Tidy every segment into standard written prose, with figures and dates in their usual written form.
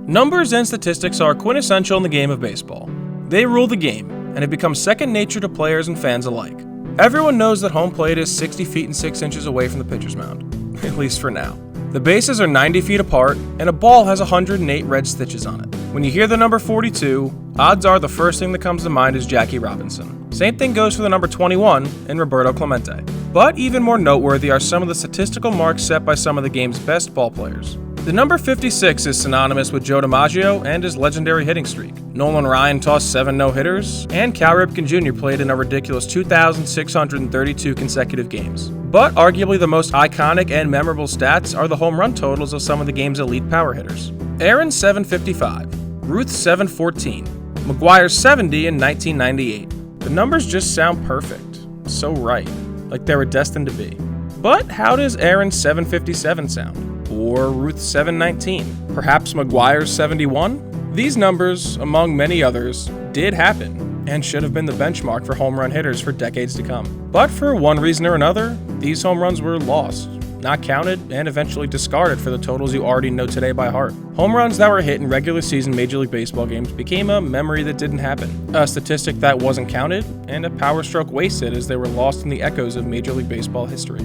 Numbers and statistics are quintessential in the game of baseball. They rule the game, and have become second nature to players and fans alike. Everyone knows that home plate is 60 feet and 6 inches away from the pitcher's mound, at least for now. The bases are 90 feet apart, and a ball has 108 red stitches on it. When you hear the number 42, odds are the first thing that comes to mind is Jackie Robinson. Same thing goes for the number 21 and Roberto Clemente. But even more noteworthy are some of the statistical marks set by some of the game's best ball players. The number 56 is synonymous with Joe DiMaggio and his legendary hitting streak. Nolan Ryan tossed 7 no-hitters, and Cal Ripken Jr. played in a ridiculous 2,632 consecutive games. But arguably the most iconic and memorable stats are the home run totals of some of the game's elite power hitters. Aaron's 755, Ruth 714, McGwire 70 in 1998. The numbers just sound perfect. So right. Like they were destined to be. But how does Aaron's 757 sound? Or Ruth's 719? Perhaps McGwire's 71? These numbers, among many others, did happen, and should have been the benchmark for home run hitters for decades to come. But for one reason or another, these home runs were lost, not counted, and eventually discarded for the totals you already know today by heart. Home runs that were hit in regular season Major League Baseball games became a memory that didn't happen, a statistic that wasn't counted, and a power stroke wasted as they were lost in the echoes of Major League Baseball history.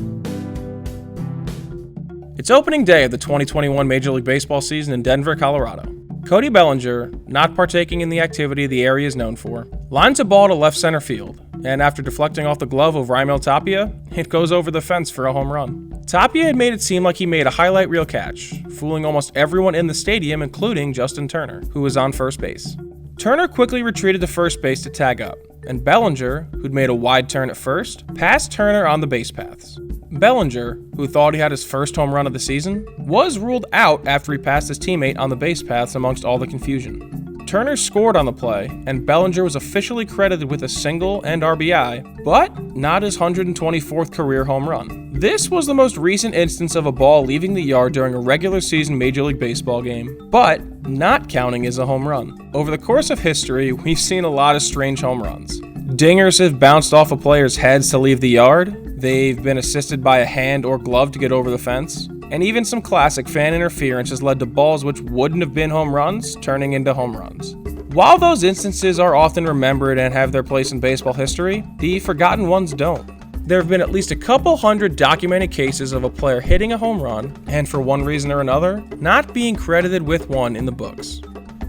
It's opening day of the 2021 Major League Baseball season in Denver, Colorado. Cody Bellinger, not partaking in the activity the area is known for, lines a ball to left center field, and after deflecting off the glove of Raimel Tapia, it goes over the fence for a home run. Tapia had made it seem like he made a highlight reel catch, fooling almost everyone in the stadium, including Justin Turner, who was on first base. Turner quickly retreated to first base to tag up, and Bellinger, who'd made a wide turn at first, passed Turner on the base paths. Bellinger, who thought he had his first home run of the season, was ruled out after he passed his teammate on the base paths amongst all the confusion. Turner scored on the play, and Bellinger was officially credited with a single and RBI, but not his 124th career home run. This was the most recent instance of a ball leaving the yard during a regular season Major League Baseball game, but not counting as a home run. Over the course of history, we've seen a lot of strange home runs. Dingers have bounced off of players' heads to leave the yard, they've been assisted by a hand or glove to get over the fence, and even some classic fan interference has led to balls which wouldn't have been home runs turning into home runs. While those instances are often remembered and have their place in baseball history, the forgotten ones don't. There have been at least a couple hundred documented cases of a player hitting a home run, and for one reason or another, not being credited with one in the books.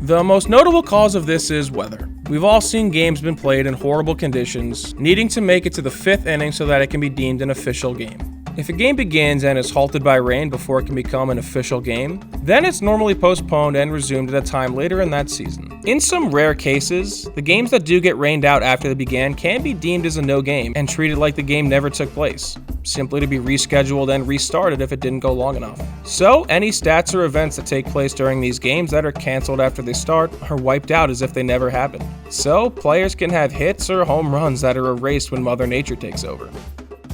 The most notable cause of this is weather. We've all seen games been played in horrible conditions, needing to make it to the 5th inning so that it can be deemed an official game. If a game begins and is halted by rain before it can become an official game, then it's normally postponed and resumed at a time later in that season. In some rare cases, the games that do get rained out after they began can be deemed as a no game and treated like the game never took place, simply to be rescheduled and restarted if it didn't go long enough. So any stats or events that take place during these games that are canceled after they start are wiped out as if they never happened. So players can have hits or home runs that are erased when Mother Nature takes over.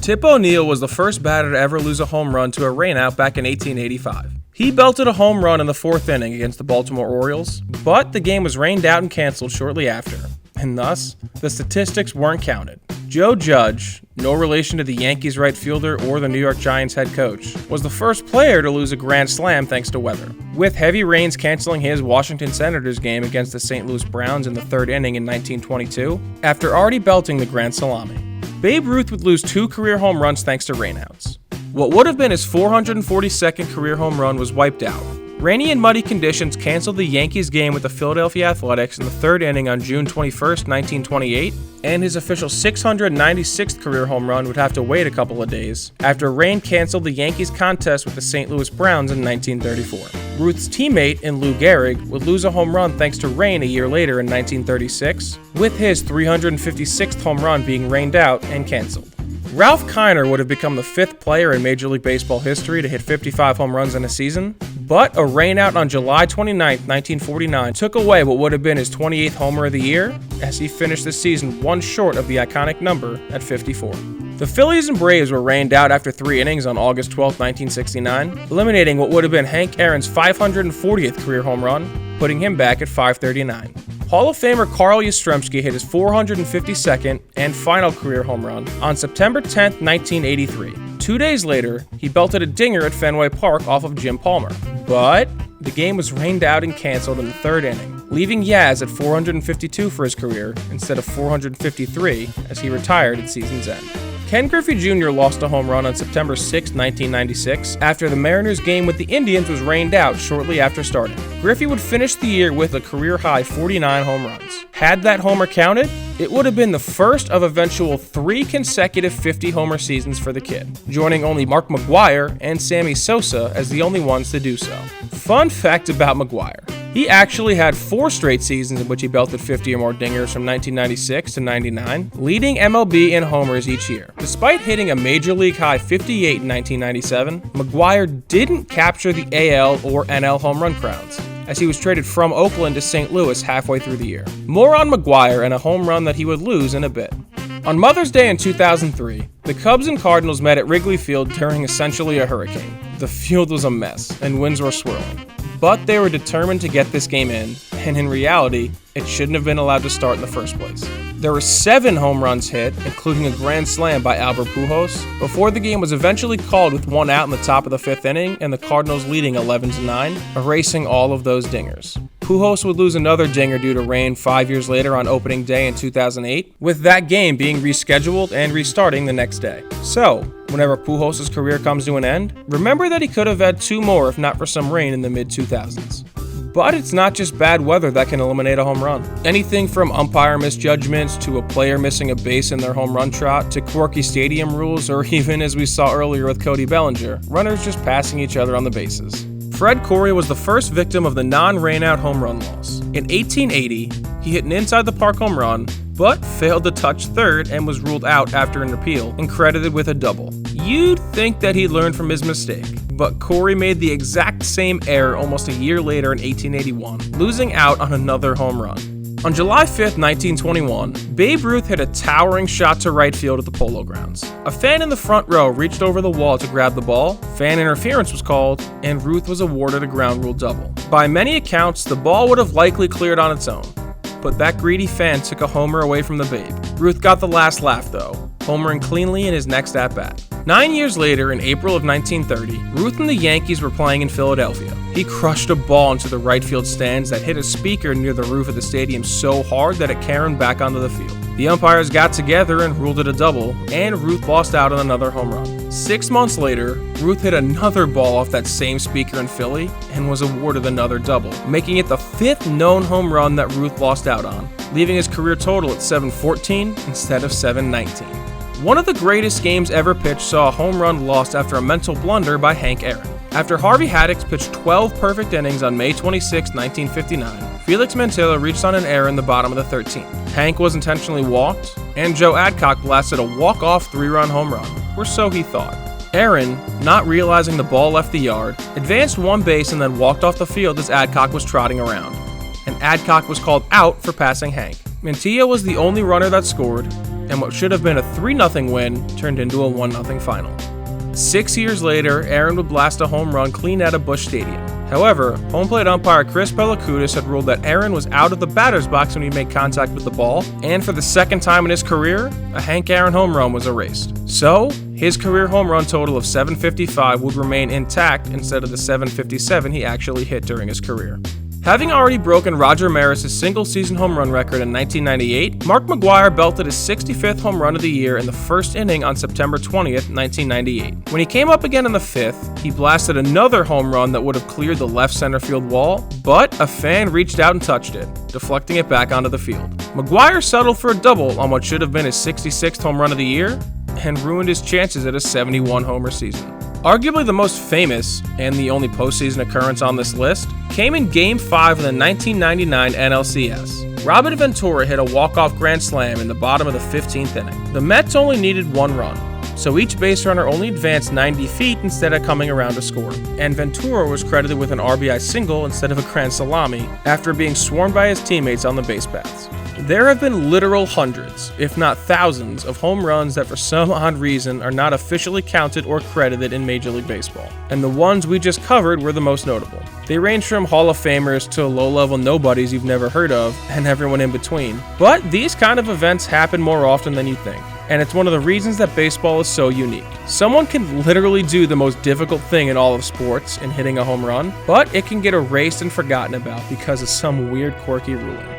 Tip O'Neill was the first batter to ever lose a home run to a rainout back in 1885. He belted a home run in the 4th inning against the Baltimore Orioles, but the game was rained out and canceled shortly after, and thus, the statistics weren't counted. Joe Judge, no relation to the Yankees right fielder or the New York Giants head coach, was the first player to lose a grand slam thanks to weather, with heavy rains canceling his Washington Senators game against the St. Louis Browns in the 3rd inning in 1922, after already belting the grand salami. Babe Ruth would lose 2 career home runs thanks to rainouts. What would have been his 442nd career home run was wiped out. Rainy and muddy conditions canceled the Yankees game with the Philadelphia Athletics in the 3rd inning on June 21, 1928, and his official 696th career home run would have to wait a couple of days after rain canceled the Yankees contest with the St. Louis Browns in 1934. Ruth's teammate in Lou Gehrig would lose a home run thanks to rain a year later in 1936, with his 356th home run being rained out and canceled. Ralph Kiner would have become the 5th player in Major League Baseball history to hit 55 home runs in a season, but a rainout on July 29, 1949 took away what would have been his 28th homer of the year, as he finished the season one short of the iconic number at 54. The Phillies and Braves were rained out after 3 innings on August 12, 1969, eliminating what would have been Hank Aaron's 540th career home run, putting him back at 539. Hall of Famer Carl Yastrzemski hit his 452nd and final career home run on September 10, 1983. 2 days later, he belted a dinger at Fenway Park off of Jim Palmer. But the game was rained out and canceled in the third inning, leaving Yaz at 452 for his career instead of 453 as he retired at season's end. Ken Griffey Jr. lost a home run on September 6, 1996, after the Mariners game with the Indians was rained out shortly after starting. Griffey would finish the year with a career-high 49 home runs. Had that homer counted, it would have been the first of eventual 3 consecutive 50-homer seasons for the kid, joining only Mark McGwire and Sammy Sosa as the only ones to do so. Fun fact about McGwire: he actually had 4 straight seasons in which he belted 50 or more dingers from 1996 to 99, leading MLB in homers each year. Despite hitting a major league high 58 in 1997, McGwire didn't capture the AL or NL home run crowns, as he was traded from Oakland to St. Louis halfway through the year. More on McGwire and a home run that he would lose in a bit. On Mother's Day in 2003, the Cubs and Cardinals met at Wrigley Field during essentially a hurricane. The field was a mess, and winds were swirling. But they were determined to get this game in, and in reality, it shouldn't have been allowed to start in the first place. There were 7 home runs hit, including a grand slam by Albert Pujols, before the game was eventually called with 1 out in the top of the 5th inning and the Cardinals leading 11-9, erasing all of those dingers. Pujols would lose another dinger due to rain 5 years later on opening day in 2008, with that game being rescheduled and restarting the next day. So, whenever Pujols' career comes to an end, remember that he could have had 2 more if not for some rain in the mid-2000s. But it's not just bad weather that can eliminate a home run. Anything from umpire misjudgments to a player missing a base in their home run trot to quirky stadium rules, or even, as we saw earlier with Cody Bellinger, runners just passing each other on the bases. Fred Corey was the first victim of the non-rainout home run loss. In 1880, he hit an inside-the-park home run, but failed to touch third and was ruled out after an appeal and credited with a double. You'd think that he'd learned from his mistake, but Corey made the exact same error almost a year later in 1881, losing out on another home run. On July 5, 1921, Babe Ruth hit a towering shot to right field at the Polo Grounds. A fan in the front row reached over the wall to grab the ball, fan interference was called, and Ruth was awarded a ground rule double. By many accounts, the ball would have likely cleared on its own, but that greedy fan took a homer away from the Babe. Ruth got the last laugh though, homering cleanly in his next at-bat. 9 years later, in April of 1930, Ruth and the Yankees were playing in Philadelphia. He crushed a ball into the right field stands that hit a speaker near the roof of the stadium so hard that it caromed back onto the field. The umpires got together and ruled it a double, and Ruth lost out on another home run. 6 months later, Ruth hit another ball off that same speaker in Philly and was awarded another double, making it the 5th known home run that Ruth lost out on, leaving his career total at 714 instead of 719. One of the greatest games ever pitched saw a home run lost after a mental blunder by Hank Aaron. After Harvey Haddix pitched 12 perfect innings on May 26, 1959, Felix Mantilla reached on an error in the bottom of the 13th. Hank was intentionally walked, and Joe Adcock blasted a walk-off 3-run home run, or so he thought. Aaron, not realizing the ball left the yard, advanced 1 base and then walked off the field as Adcock was trotting around, and Adcock was called out for passing Hank. Mantilla was the only runner that scored, and what should have been a 3-0 win turned into a 1-0 final. 6 years later, Aaron would blast a home run clean out of Busch Stadium. However, home plate umpire Chris Bellicutis had ruled that Aaron was out of the batter's box when he made contact with the ball, and for the second time in his career, a Hank Aaron home run was erased. So, his career home run total of 755 would remain intact instead of the 757 he actually hit during his career. Having already broken Roger Maris' single-season home run record in 1998, Mark McGwire belted his 65th home run of the year in the first inning on September 20th, 1998. When he came up again in the 5th, he blasted another home run that would have cleared the left center field wall, but a fan reached out and touched it, deflecting it back onto the field. McGwire settled for a double on what should have been his 66th home run of the year, and ruined his chances at a 71-homer season. Arguably the most famous, and the only postseason occurrence on this list, came in Game 5 of the 1999 NLCS. Robin Ventura hit a walk-off grand slam in the bottom of the 15th inning. The Mets only needed 1 run, so each base runner only advanced 90 feet instead of coming around to score, and Ventura was credited with an RBI single instead of a grand salami after being swarmed by his teammates on the base paths. There have been literal hundreds, if not thousands, of home runs that for some odd reason are not officially counted or credited in Major League Baseball, and the ones we just covered were the most notable. They range from Hall of Famers to low-level nobodies you've never heard of, and everyone in between. But these kind of events happen more often than you think. and it's one of the reasons that baseball is so unique. Someone can literally do the most difficult thing in all of sports in hitting a home run, but it can get erased and forgotten about because of some weird quirky ruling.